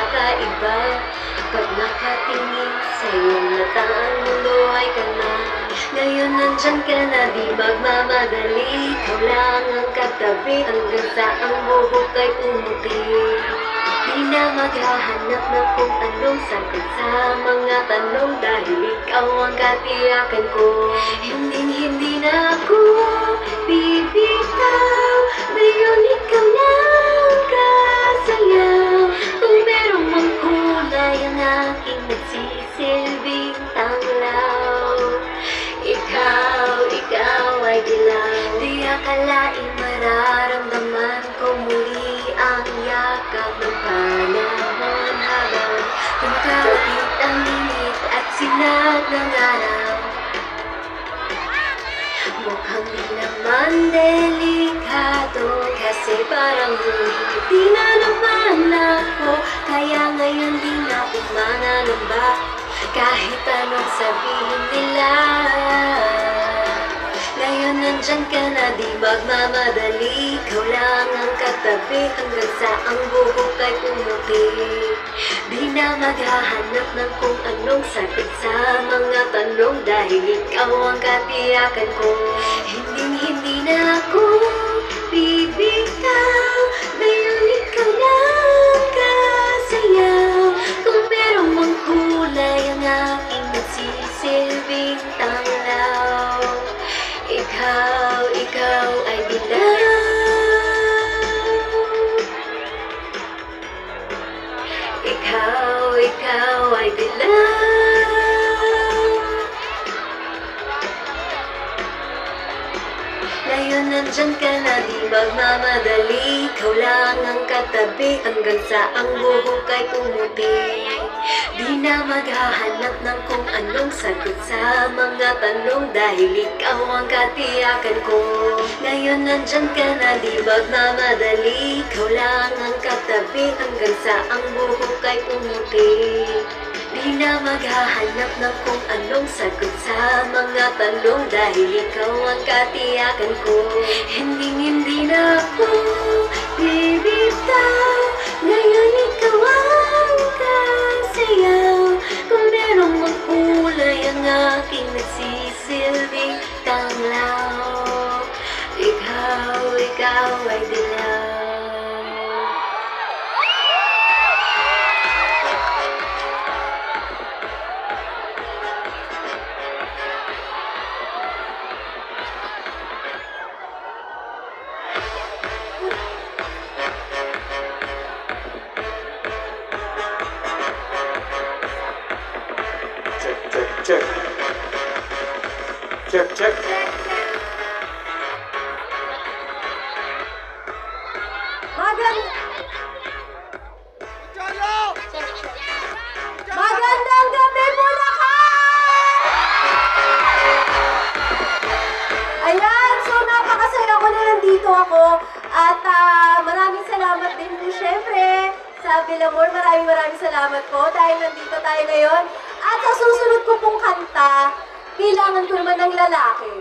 kakaiba. Pag nakatingin sa iyong mata, ang mundo ay kalma. Ngayon nandyan ka na, di magmamadali. Ikaw lang ang katabi, hanggang sa ang buhok ay pumuti. Di na maghahanap ng kung anong sagot sa mga tanong, dahil ikaw ang katiyakan ko. Hindi na ako bibitaw, ngayon ikaw na ang kasayaw. Kung merong mang kulay ang aking nagsisilbing tanglaw, ikaw ay dilaw. Di akalaing mararamdaman ko muli ang yakap ng panahon, habang kumapit ang init at sinag ng araw. Mukhang di naman delikado, kasi parang hindi na naman ako. Kaya ngayon di na umangalamba, kahit anong sabihin nila. Ngayon nandyan ka na, di magmamadali. Ikaw lang ang katabi, hanggang sa ang buhok ay pumuti. Di na maghahanap ng kung anong sagot sa mga tanong, dahil ikaw ang katiyakan ko. Hindi na ako bibitaw, ngayon ikaw na ang kasayaw. Kung merong mang kulay ang aking nagsisilbing tanglaw, ikaw ay dilaw. Ikaw ay dilaw. Ngayon nandyan ka na, di magmamadali. Ikaw lang ang katabi, hanggang sa ang buhok ay pumuti. Di na maghahanap ng kung anong sagot sa mga tanong, dahil ikaw ang katiyakan ko. Ngayon nandyan ka na, di magmamadali. Ikaw lang ang katabi, hanggang sa ang buhok ay pumuti. Di na maghahanap ng kung anong sagot sa mga tanong, dahil ikaw ang katiyakan ko. Hindi na ako bibitaw, ngayon ikaw ang kasayaw. Kung merong mang kulay ang aking nagsisilbing tanglaw, ikaw ay dilaw. Check. Magandang gabi, Bulacan! Ayan, so napakasaya ko na nandito ako. At maraming salamat din po syempre sa Villamor. Maraming salamat po dahil nandito tayo ngayon. At sa susunod ko pong kanta, kailangan ko naman ng lalaki.